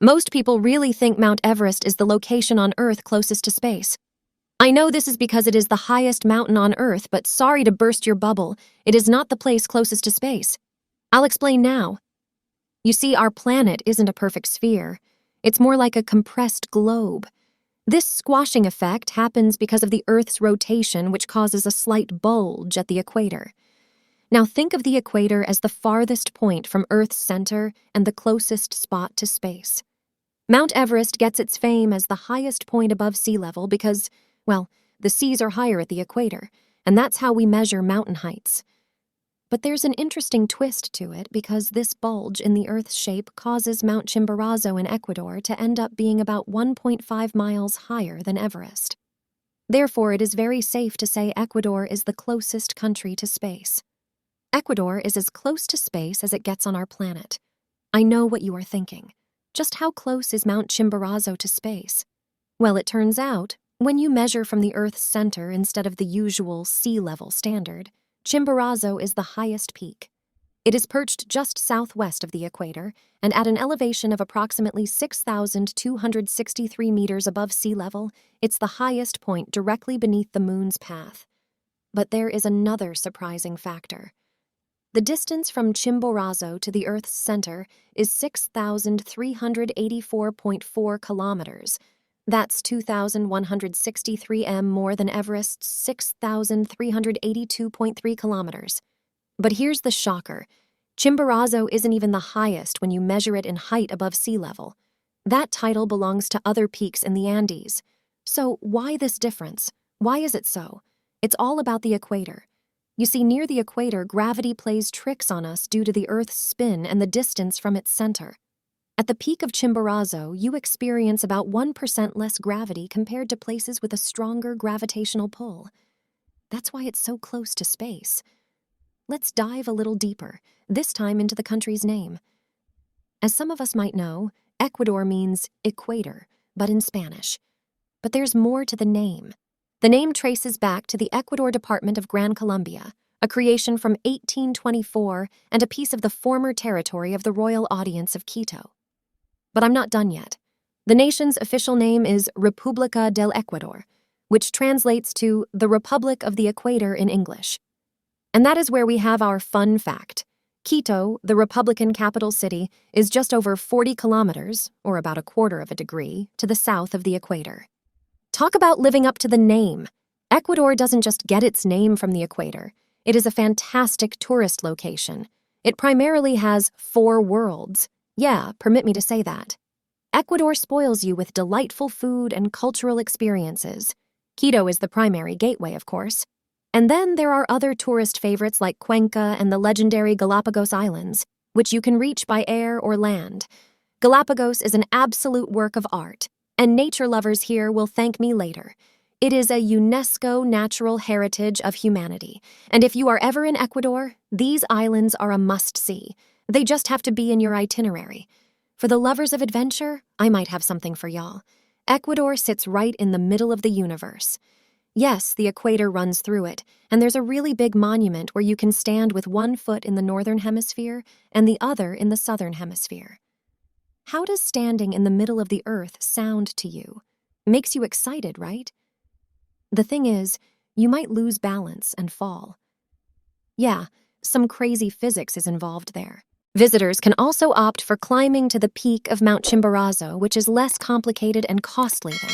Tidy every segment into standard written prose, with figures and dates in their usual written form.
Most people really think Mount Everest is the location on Earth closest to space. I know this is because it is the highest mountain on Earth, but sorry to burst your bubble, it is not the place closest to space. I'll explain now. You see, our planet isn't a perfect sphere. It's more like a compressed globe. This squashing effect happens because of the Earth's rotation, which causes a slight bulge at the equator. Now think of the equator as the farthest point from Earth's center and the closest spot to space. Mount Everest gets its fame as the highest point above sea level because, well, the seas are higher at the equator, and that's how we measure mountain heights. But there's an interesting twist to it because this bulge in the Earth's shape causes Mount Chimborazo in Ecuador to end up being about 1.5 miles higher than Everest. Therefore, it is very safe to say Ecuador is the closest country to space. Ecuador is as close to space as it gets on our planet. I know what you are thinking. Just how close is Mount Chimborazo to space? Well, it turns out, when you measure from the Earth's center instead of the usual sea level standard, Chimborazo is the highest peak. It is perched just southwest of the equator and at an elevation of approximately 6,263 meters above sea level, it's the highest point directly beneath the moon's path. But there is another surprising factor. The distance from Chimborazo to the Earth's center is 6,384.4 kilometers. That's 2,163 m more than Everest's 6,382.3 kilometers. But here's the shocker. Chimborazo isn't even the highest when you measure it in height above sea level. That title belongs to other peaks in the Andes. So why this difference? Why is it so? It's all about the equator. You see, near the equator, gravity plays tricks on us due to the Earth's spin and the distance from its center. At the peak of Chimborazo, you experience about 1% less gravity compared to places with a stronger gravitational pull. That's why it's so close to space. Let's dive a little deeper, this time into the country's name. As some of us might know, Ecuador means equator, but in Spanish. But there's more to the name. The name traces back to the Ecuador Department of Gran Colombia, a creation from 1824 and a piece of the former territory of the Royal Audience of Quito. But I'm not done yet. The nation's official name is República del Ecuador, which translates to the Republic of the Equator in English. And that is where we have our fun fact. Quito, the Republican capital city, is just over 40 kilometers, or about a quarter of a degree, to the south of the equator. Talk about living up to the name. Ecuador doesn't just get its name from the equator. It is a fantastic tourist location. It primarily has 4 worlds. Yeah, permit me to say that. Ecuador spoils you with delightful food and cultural experiences. Quito is the primary gateway, of course. And then there are other tourist favorites like Cuenca and the legendary Galapagos Islands, which you can reach by air or land. Galapagos is an absolute work of art, and nature lovers here will thank me later. It is a UNESCO natural heritage of humanity, and if you are ever in Ecuador, these islands are a must-see. They just have to be in your itinerary. For the lovers of adventure, I might have something for y'all. Ecuador sits right in the middle of the universe. Yes, the equator runs through it, and there's a really big monument where you can stand with one foot in the northern hemisphere and the other in the southern hemisphere. How does standing in the middle of the earth sound to you? Makes you excited, right? The thing is, you might lose balance and fall. Yeah, some crazy physics is involved there. Visitors can also opt for climbing to the peak of Mount Chimborazo, which is less complicated and costly than.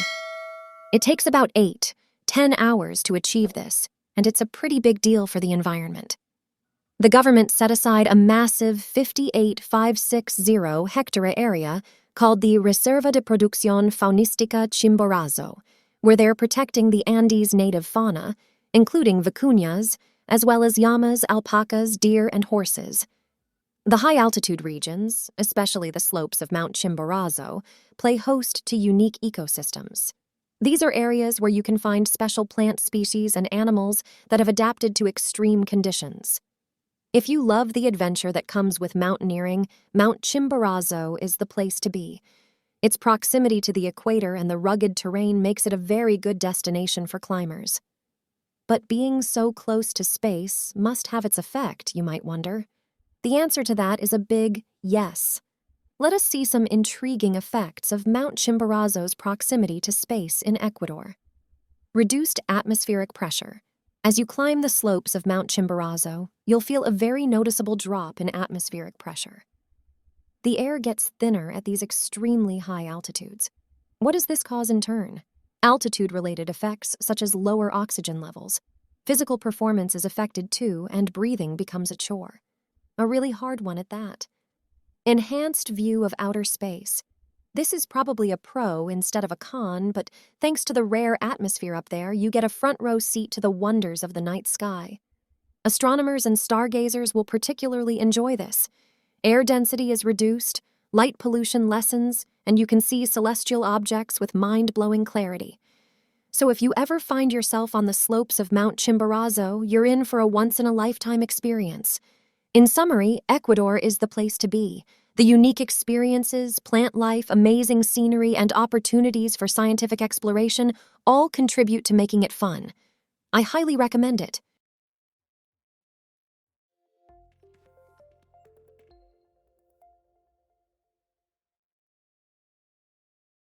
It takes about 8-10 hours to achieve this, and it's a pretty big deal for the environment. The government set aside a massive 58,560 hectare area called the Reserva de Producción Faunística Chimborazo, where they're protecting the Andes' native fauna, including vicuñas, as well as llamas, alpacas, deer, and horses. The high-altitude regions, especially the slopes of Mount Chimborazo, play host to unique ecosystems. These are areas where you can find special plant species and animals that have adapted to extreme conditions. If you love the adventure that comes with mountaineering, Mount Chimborazo is the place to be. Its proximity to the equator and the rugged terrain makes it a very good destination for climbers. But being so close to space must have its effect, you might wonder. The answer to that is a big yes. let us see some intriguing effects of Mount Chimborazo's proximity to space in Ecuador. Reduced atmospheric pressure. As you climb the slopes of Mount Chimborazo, you'll feel a very noticeable drop in atmospheric pressure. The air gets thinner at these extremely high altitudes. What does this cause in turn? Altitude-related effects such as lower oxygen levels. Physical performance is affected too, and breathing becomes a chore. A really hard one at that. Enhanced view of outer space. This is probably a pro instead of a con, but thanks to the rare atmosphere up there, you get a front-row seat to the wonders of the night sky. Astronomers and stargazers will particularly enjoy this. Air density is reduced, light pollution lessens, and you can see celestial objects with mind-blowing clarity. So if you ever find yourself on the slopes of Mount Chimborazo, you're in for a once-in-a-lifetime experience. In summary, Ecuador is the place to be. The unique experiences, plant life, amazing scenery, and opportunities for scientific exploration all contribute to making it fun. I highly recommend it.